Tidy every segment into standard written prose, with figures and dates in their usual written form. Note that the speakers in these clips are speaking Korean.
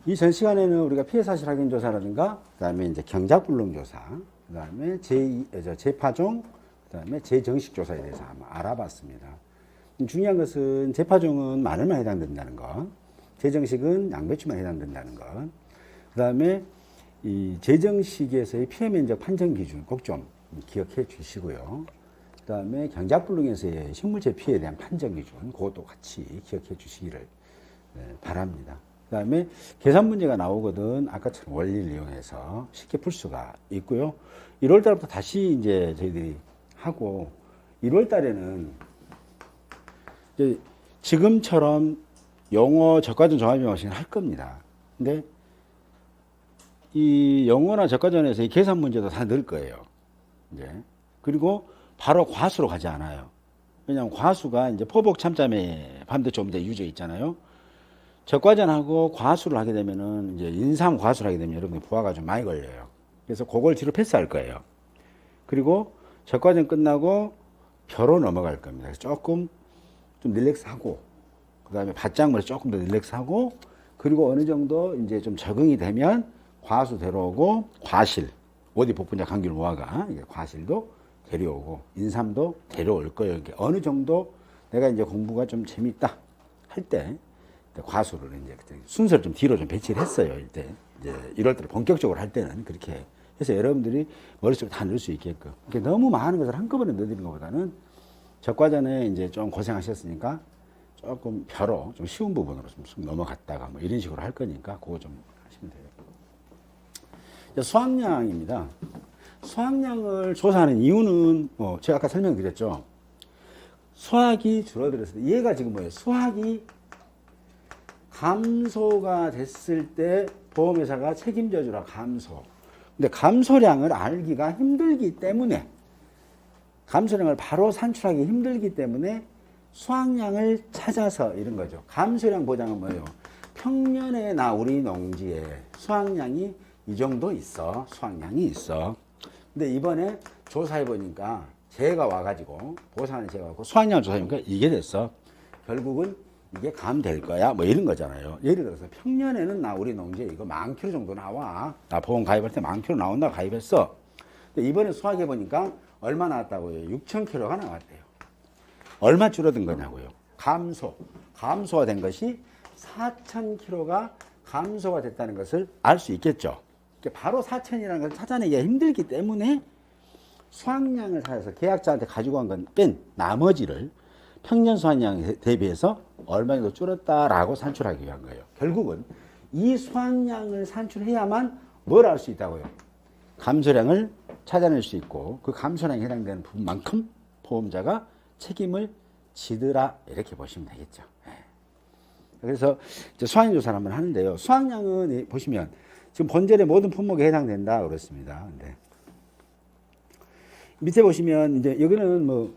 이 전 시간에는 우리가 피해 사실 확인 조사라든가, 그 다음에 이제 경작 불능 조사, 그 다음에 재파종, 그 다음에 재정식 조사에 대해서 한번 알아봤습니다. 중요한 것은 재파종은 마늘만 해당된다는 것, 재정식은 양배추만 해당된다는 것, 그 다음에 이 재정식에서의 피해 면적 판정 기준 꼭 좀 기억해 주시고요. 그 다음에 경작 불능에서의 식물체 피해에 대한 판정 기준, 그것도 같이 기억해 주시기를 바랍니다. 그 다음에 계산 문제가 나오거든 아까처럼 원리를 이용해서 쉽게 풀 수가 있고요. 1월 달부터 다시 이제 저희들이 하고 1월 달에는 이제 지금처럼 영어 적과전 종합이 방식을 할 겁니다. 근데 이 영어나 적과전에서 이 계산 문제도 다 넣을 거예요. 이제 그리고 바로 과수로 가지 않아요. 왜냐하면 과수가 이제 포복 참잠에 반대 조음대 유저 있잖아요. 적과전하고 과수를 하게 되면은 이제 인삼 과수를 하게 되면 여러분이 부하가 좀 많이 걸려요. 그래서 그걸 뒤로 패스할 거예요. 그리고 적과전 끝나고 벼로 넘어갈 겁니다. 그래서 조금 좀 릴렉스하고, 그 다음에 밭작물에 조금 더 릴렉스하고, 그리고 어느 정도 이제 좀 적응이 되면 과수 데려오고, 과실, 어디 복분자 감귤 무화과, 과실도 데려오고, 인삼도 데려올 거예요. 이게 어느 정도 내가 이제 공부가 좀 재밌다 할 때, 과수를 이제 순서를 좀 뒤로 좀 배치를 했어요. 이때 이제 1월 달에 본격적으로 할 때는 그렇게 해서 여러분들이 머릿속에 다 넣을 수 있게끔. 너무 많은 것을 한꺼번에 넣어드리는 것보다는 적과전에 이제 좀 고생하셨으니까 조금 벼로 좀 쉬운 부분으로 좀 넘어갔다가 뭐 이런 식으로 할 거니까 그거 좀 하시면 돼요. 수확량입니다. 수확량을 조사하는 이유는 뭐 제가 아까 설명드렸죠. 수확이 줄어들었을 때 얘가 지금 뭐예요? 수확이 감소가 됐을 때 보험회사가 책임져 주라 감소. 근데 감소량을 알기가 힘들기 때문에, 감소량을 바로 산출하기 힘들기 때문에 수확량을 찾아서 이런 거죠. 감소량 보장은 뭐예요? 평년에 나 우리 농지에 수확량이 이 정도 있어. 수확량이 있어. 근데 이번에 조사해 보니까 제가 와가지고 보상하는 제가 와고 수확량을 조사해 보니까 이게 됐어. 결국은 이게 감될 거야 뭐 이런 거잖아요. 예를 들어서 평년에는 나 우리 농지에 이거 10,000kg 정도 나와. 나 보험 가입할 때 10,000kg 나온다 가입했어. 근데 이번에 수확해 보니까 얼마 나왔다고요? 6,000kg가 나왔대요. 얼마 줄어든 거냐고요? 감소가 된 것이 4,000kg가 감소가 됐다는 것을 알 수 있겠죠. 바로 4,000이라는 것을 찾아내기가 힘들기 때문에 수확량을 찾아서 계약자한테 가지고 간 건 뺀 나머지를 평년 수확량에 대비해서 얼마 정도 줄었다라고 산출하기 위한 거예요. 결국은 이 수확량을 산출해야만 뭘 알 수 있다고요? 감소량을 찾아낼 수 있고 그 감소량에 해당되는 부분만큼 보험자가 책임을 지더라 이렇게 보시면 되겠죠. 그래서 이제 수확량 조사를 한번 하는데요. 수확량은 보시면 지금 본절의 모든 품목에 해당된다 그렇습니다. 근데 밑에 보시면 이제 여기는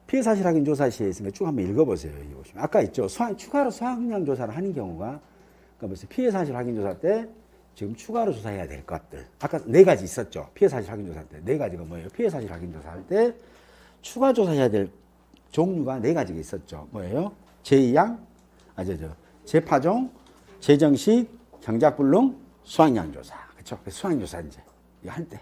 피해 사실 확인 조사 시에 있으니까 쭉 한번 읽어보세요. 여기 보시면 아까 있죠. 추가로 수확량 조사를 하는 경우가 그러니까 피해 사실 확인 조사 때 지금 추가로 조사해야 될 것들 아까 4가지 있었죠. 피해 사실 확인 조사 때 4가지가 뭐예요? 피해 사실 확인 조사할 때 추가 조사해야 될 종류가 4가지가 있었죠. 뭐예요? 재이양, 재파종, 재정식, 경작불능, 수확량 조사. 그렇죠? 수확량 조사 이제 이거 할 때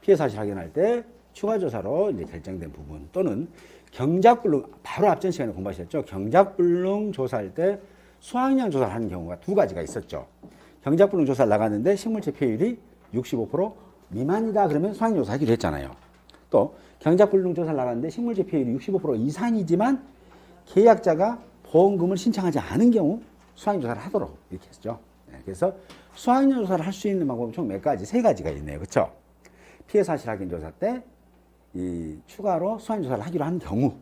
피해 사실 확인할 때 추가 조사로 이제 결정된 부분 또는 경작불능 바로 앞전 시간에 공부하셨죠. 경작불능 조사할 때 수확량 조사를 하는 경우가 2가지가 있었죠. 경작불능 조사를 나갔는데 식물체 피해율이 65% 미만이다 그러면 수확량 조사하기로 했잖아요. 또 경작불능 조사를 나갔는데 식물체 피해율이 65% 이상이지만 계약자가 보험금을 신청하지 않은 경우 수확량 조사를 하도록 이렇게 했죠. 그래서 수확량 조사를 할 수 있는 방법은 총 몇 가지? 3가지가 있네요. 그렇죠? 피해 사실 확인 조사 때 이 추가로 수확량 조사를 하기로 한 경우,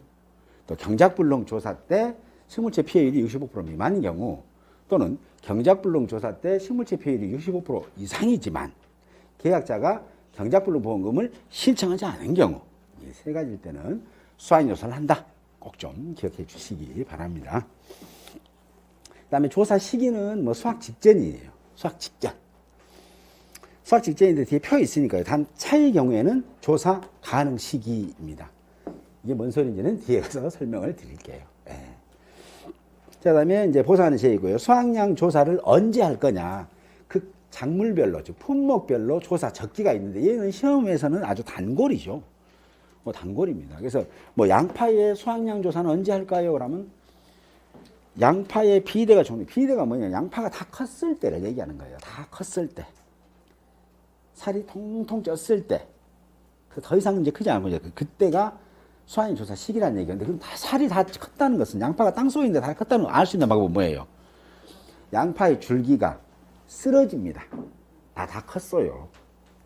또 경작불능 조사 때 식물체 피해율이 65% 미만인 경우, 또는 경작불능 조사 때 식물체 피해율이 65% 이상이지만 계약자가 경작불능 보험금을 신청하지 않은 경우, 이 3가지일 때는 수확량 조사를 한다. 꼭 좀 기억해 주시기 바랍니다. 그 다음에 조사 시기는 수확 직전이에요. 수확 직전. 수확 직전인데 뒤에 표 있으니까요. 단 차의 경우에는 조사 가능 시기입니다. 이게 뭔 소리인지는 뒤에 가서 설명을 드릴게요. 자, 그다음에 이제 보상하는 제이고요. 수확량 조사를 언제 할 거냐. 그 작물별로, 즉 품목별로 조사 적기가 있는데 얘는 시험에서는 아주 단골이죠. 뭐 단골입니다. 그래서 뭐 양파의 수확량 조사는 언제 할까요? 그러면 양파의 비대가 종류. 비대가 뭐냐? 양파가 다 컸을 때를 얘기하는 거예요. 다 컸을 때. 살이 통통 쪘을 때. 더 이상 이제 크지 않고 그때가 수확량 조사 시기라는 얘기인데 그럼 다 살이 다 컸다는 것은 양파가 땅속에 있는데 다 컸다는 걸 알 수 있는 방법은 뭐예요? 양파의 줄기가 쓰러집니다. 다 컸어요.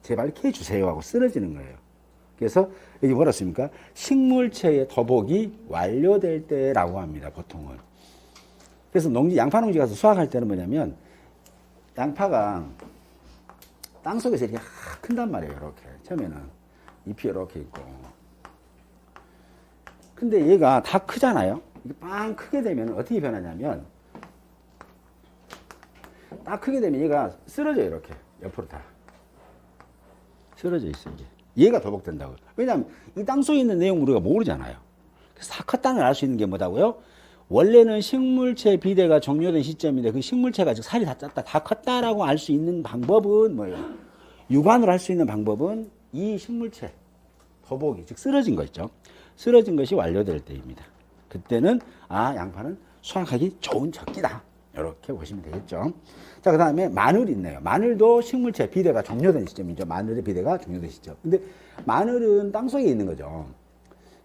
제발 캐주세요 하고 쓰러지는 거예요. 그래서 이게 뭐라 씁니까? 식물체의 더복이 완료될 때라고 합니다. 보통은. 그래서 양파 농지 가서 수확할 때는 뭐냐면 양파가 땅속에서 이렇게 큰단 말이에요. 이렇게 처음에는 잎이 이렇게 있고 근데 얘가 다 크잖아요. 이게 빵 크게 되면 어떻게 변하냐면 딱 크게 되면 얘가 쓰러져요. 이렇게 옆으로 다 쓰러져 있어요. 얘가 더복된다고요. 왜냐하면 이 땅속에 있는 내용 우리가 모르잖아요. 그래서 다 컸다는 걸 알 수 있는 게 뭐다고요? 원래는 식물체 비대가 종료된 시점인데 그 식물체가 즉 살이 다 쪘다, 다 컸다라고 알 수 있는 방법은 뭐예요? 육안으로 할 수 있는 방법은 이 식물체 더복이 즉 쓰러진 거 있죠. 쓰러진 것이 완료될 때입니다. 그때는 양파는 수확하기 좋은 적기다. 이렇게 보시면 되겠죠. 자, 그 다음에 마늘 있네요. 마늘도 식물체 비대가 종료된 시점이죠. 마늘의 비대가 종료된 시점. 근데 마늘은 땅속에 있는 거죠.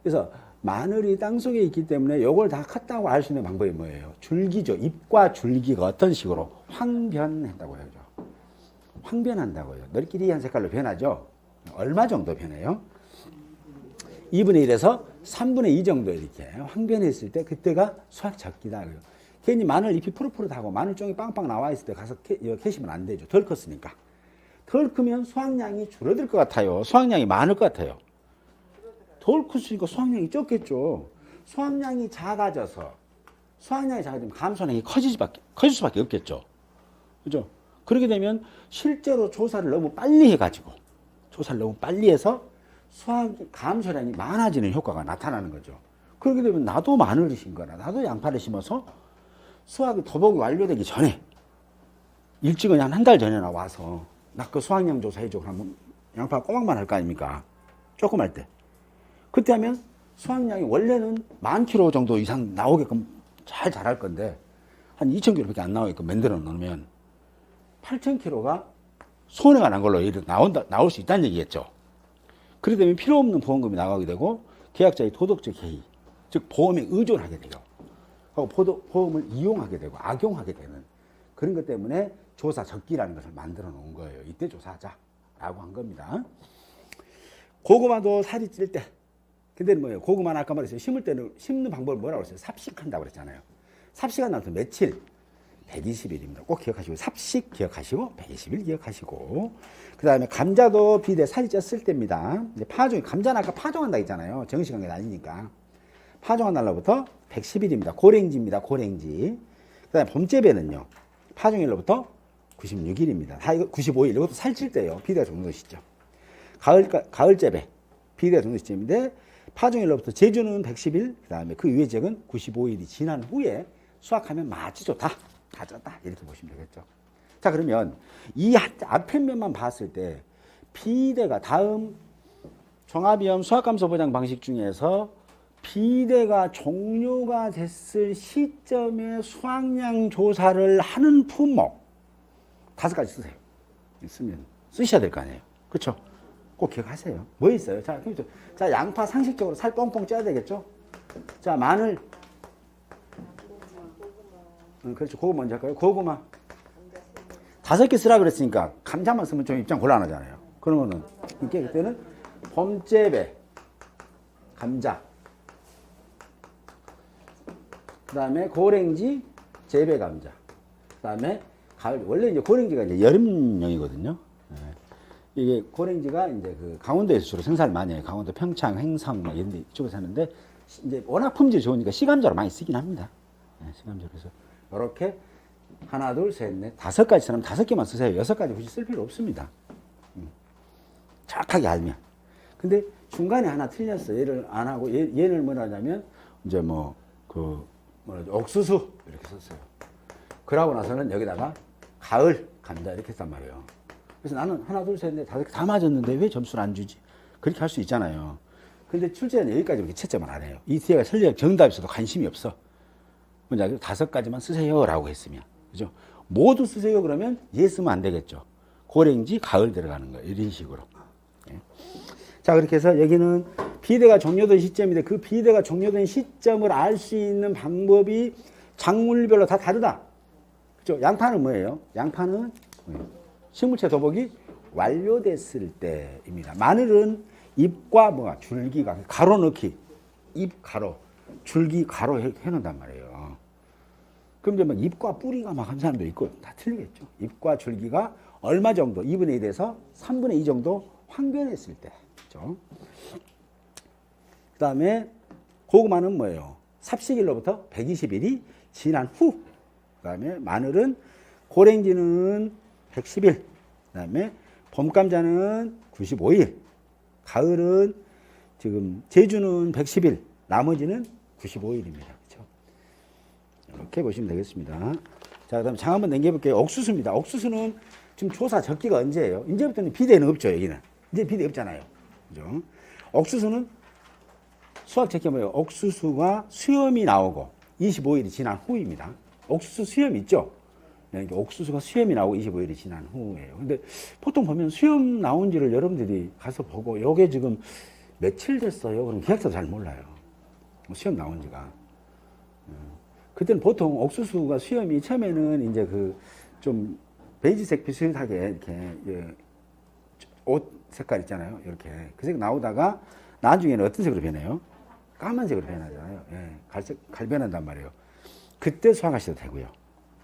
그래서 마늘이 땅속에 있기 때문에 이걸 다 컸다고 알 수 있는 방법이 뭐예요? 줄기죠. 잎과 줄기가 어떤 식으로 황변한다고 해야죠. 황변한다고요. 너희끼리 한 색깔로 변하죠. 얼마 정도 변해요? 2분의 1에서 3분의 2 정도 이렇게 황변했을 때 그때가 수확 적기다. 괜히 마늘 잎이 푸릇푸릇하고 마늘종이 빵빵 나와 있을 때 가서 캐시면 안 되죠. 덜 컸으니까. 덜 크면 수확량이 줄어들 것 같아요. 수확량이 많을 것 같아요. 덜 컸으니까 수확량이 적겠죠. 수확량이 작아져서 수확량이 작아지면 감소량이 커질 수밖에 없겠죠. 그죠? 그렇게 되면 실제로 조사를 너무 빨리 해서 감소량이 많아지는 효과가 나타나는 거죠. 그렇게 되면 나도 마늘을 심거나 나도 양파를 심어서 수확이 더복이 완료되기 전에 일찍은 한 달 전에 와서 나 그 수확량 조사해줘. 그러면 양파 꼬막만 할 거 아닙니까? 조금 할 때. 그때 하면 수확량이 원래는 10,000kg 정도 이상 나오게끔 잘 자랄 건데 한 2,000kg밖에 안 나오게끔 만들어 놓으면 8,000kg가 손해가 난 걸로 나올 수 있다는 얘기겠죠. 그렇게 되면 필요 없는 보험금이 나가게 되고 계약자의 도덕적 해이, 즉 보험에 의존하게 돼요. 하고 보험을 이용하게 되고 악용하게 되는 그런 것 때문에 조사 적기라는 것을 만들어 놓은 거예요. 이때 조사하자라고 한 겁니다. 고구마도 살이 찔 때, 근데 뭐예요? 고구마는 아까 말했어요. 심을 때는 심는 방법을 뭐라고 했어요? 삽식한다고 그랬잖아요. 삽식한 다음에 며칠? 120일입니다. 꼭 기억하시고 삽식 기억하시고 120일 기억하시고 그 다음에 감자도 비대 살이 쪘을 때입니다. 이제 감자는 아까 파종한다 했잖아요. 정식한 게 아니니까 파종한 날로부터 110일입니다. 고랭지입니다. 고랭지. 그 다음에 봄재배는요. 파종일로부터 96일입니다. 다 이거 95일. 이것도 살찔 때요. 비대가 종료 시점. 가을재배 비대가 종료 시점인데 파종일로부터 제주는 110일. 그 다음에 그 위의 지역은 95일이 지난 후에 수확하면 맛이 좋다. 다 쪘다. 이렇게 보시면 되겠죠. 자, 그러면 이 앞에 면만 봤을 때 비대가 다음 종합위험 수확감소 보장 방식 중에서 비대가 종료가 됐을 시점에 수확량 조사를 하는 품목 5가지 쓰세요. 쓰셔야 될 거 아니에요. 그렇죠? 꼭 기억하세요. 뭐 있어요? 자, 양파 상식적으로 살 뻥뻥 쪄야 되겠죠? 자, 마늘. 그렇죠. 고구마 먼저 할까요? 고구마. 5개 쓰라 그랬으니까 감자만 쓰면 좀 입장 곤란하잖아요. 그러면은 그때는 봄재배 감자. 그 다음에 고랭지 재배 감자. 그 다음에 가을. 원래 이제 고랭지가 이제 여름용이거든요. 이게 고랭지가 이제 그 강원도에서 주로 생산을 많이 해요. 강원도 평창, 행성 뭐 이런 데 이쪽에서 하는데 이제 워낙 품질이 좋으니까 시감자로 많이 쓰긴 합니다. 시감자로. 그래서 이렇게 하나, 둘, 셋, 넷, 5가지 사람 5개만 쓰세요. 6가지 굳이 쓸 필요 없습니다. 정확하게 알면. 근데 중간에 하나 틀렸어. 얘를 안 하고 얘를 뭐라 하냐면 이제 뭐 그 옥수수 이렇게 썼어요. 그러고 나서는 여기다가 가을, 감자 이렇게 했단 말이에요. 그래서 나는 하나, 둘, 셋, 넷, 다섯 개 다 맞았는데 왜 점수를 안 주지? 그렇게 할 수 있잖아요. 근데 출제는 여기까지 이렇게 채점을 안 해요. 이 뒤에가 설령 정답이 있어도 관심이 없어. 뭐냐, 5가지만 쓰세요라고 했으면. 그죠? 모두 쓰세요 그러면 얘 쓰면 안 되겠죠. 고랭지, 가을 들어가는 거예요. 이런 식으로. 예. 자, 그렇게 해서 여기는 비대가 종료된 시점인데 그 비대가 종료된 시점을 알 수 있는 방법이 작물별로 다 다르다. 그죠? 양파는 뭐예요? 양파는 식물체 도복이 완료됐을 때입니다. 마늘은 잎과 줄기가 가로 넣기, 잎 가로, 줄기 가로 해놓는단 말이에요. 그럼 이제 잎과 뿌리가 한 사람도 있고 다 틀리겠죠. 잎과 줄기가 얼마 정도, 2분의 1에서 3분의 2 정도 황변했을 때. 그죠? 그 다음에 고구마는 뭐예요? 삽식일로부터 120일이 지난 후. 그 다음에 마늘은, 고랭지는 110일. 그 다음에 봄감자는 95일. 가을은 지금 제주는 110일. 나머지는 95일입니다. 그렇죠? 이렇게 보시면 되겠습니다. 자, 그다음 장 한번 넘겨볼게요. 옥수수입니다. 옥수수는 지금 조사 적기가 언제예요? 이제부터는 비대는 없죠, 여기는. 이제 비대 없잖아요. 그죠? 옥수수는 수학 적기 뭐예요? 옥수수가 수염이 나오고 25일이 지난 후입니다. 옥수수 수염 있죠? 옥수수가 수염이 나오고 25일이 지난 후예요. 근데 보통 보면 수염 나온지를 여러분들이 가서 보고 요게 지금 며칠 됐어요? 그럼 기억자도 잘 몰라요. 수염 나온지가. 그때는 보통 옥수수가 수염이 처음에는 이제 그 좀 베이지색 비슷하게 이렇게 옷 색깔 있잖아요. 이렇게 그 색 나오다가 나중에는 어떤 색으로 변해요? 까만색으로 변하잖아요. 예, 갈색 갈변한단 말이에요. 그때 수확하셔도 되고요.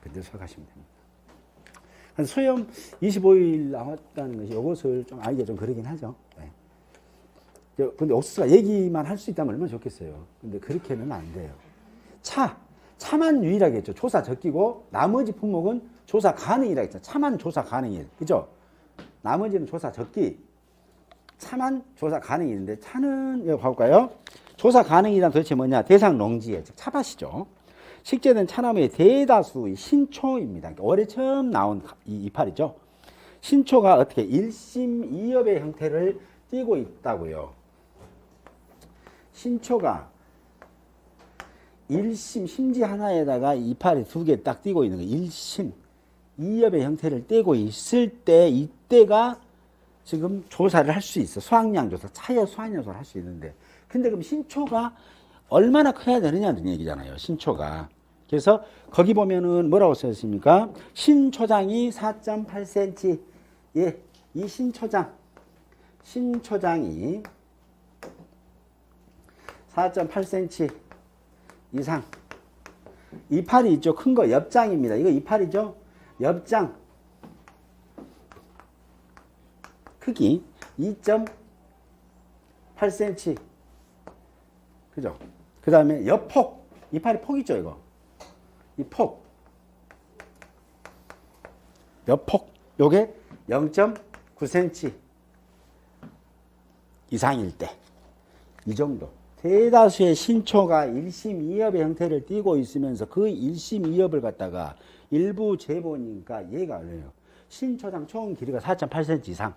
그때 수확하시면 됩니다. 수염 25일 나왔다는 것이 이것을 좀 알기가 좀 그러긴 하죠. 네. 근데 옥수수가 얘기만 할 수 있다면 얼마나 좋겠어요. 근데 그렇게는 안 돼요. 차만 유일하게 했죠. 조사 적기고 나머지 품목은 조사 가능이라 했죠. 차만 조사 가능이에요. 그죠? 나머지는 조사 적기. 차만 조사 가능이 있는데 차는 여기 봐볼까요? 조사 가능이란 도대체 뭐냐? 대상 농지에 즉 차밭이죠. 식재된 차나무의 대다수의 신초입니다. 그러니까 올해 처음 나온 이 이파리죠. 신초가 어떻게 1심 2엽의 형태를 띠고 있다고요. 신초가 1심 심지 하나에다가 이파리 2개 딱 띠고 있는 거 1심 2엽의 형태를 띠고 있을 때 이때가 지금 조사를 할 수 있어. 수확량 조사, 차여 수확량 조사를 할 수 있는데 근데 그럼 신초가 얼마나 커야 되느냐는 얘기잖아요. 신초가. 그래서 거기 보면은 뭐라고 써있습니까? 신초장이 4.8cm. 예, 이 신초장이 4.8cm 이상. 이파리 있죠? 큰 거 엽장입니다. 이거 이파리죠? 엽장. 크기 2.8cm. 그죠? 그 다음에 엽폭. 이파리 폭 있죠, 이거? 이 폭. 엽폭. 요게 0.9cm 이상일 때. 이 정도. 대다수의 신초가 1심 2엽의 형태를 띠고 있으면서 그 1심 2엽을 갖다가 일부 재보니까 얘가 얼마예요? 신초장 총 길이가 4.8cm 이상.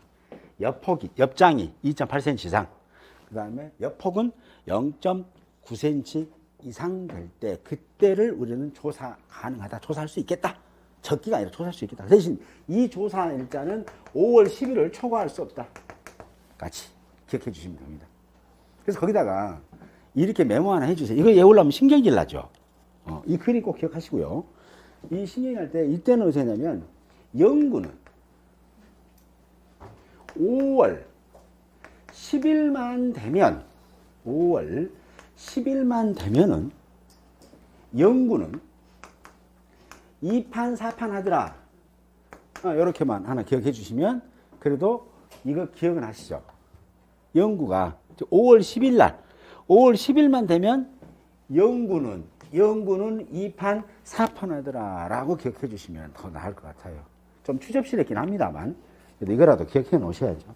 엽장이 2.8cm 이상. 그 다음에 엽폭은 0.9cm 이상 될 때, 그때를 우리는 조사 가능하다. 조사할 수 있겠다. 적기가 아니라 조사할 수 있겠다. 대신 이 조사 일자는 5월 10일을 초과할 수 없다. 같이 기억해 주시면 됩니다. 그래서 거기다가 이렇게 메모 하나 해주세요. 이거 외우려면 신경질 나죠. 이 그림 꼭 기억하시고요. 이 신경이 날 때 이때는 어떻게 하냐면 연구는 5월 10일만 되면 5월 10일만 되면은 연구는 2판 4판 하더라. 이렇게만 하나 기억해 주시면 그래도 이거 기억은 하시죠. 연구가 5월 10일 날 5월 10일만 되면 연구는 2판 4판 하더라 라고 기억해 주시면 더 나을 것 같아요. 좀 추접스럽긴 합니다만 그래도 이거라도 기억해 놓으셔야죠.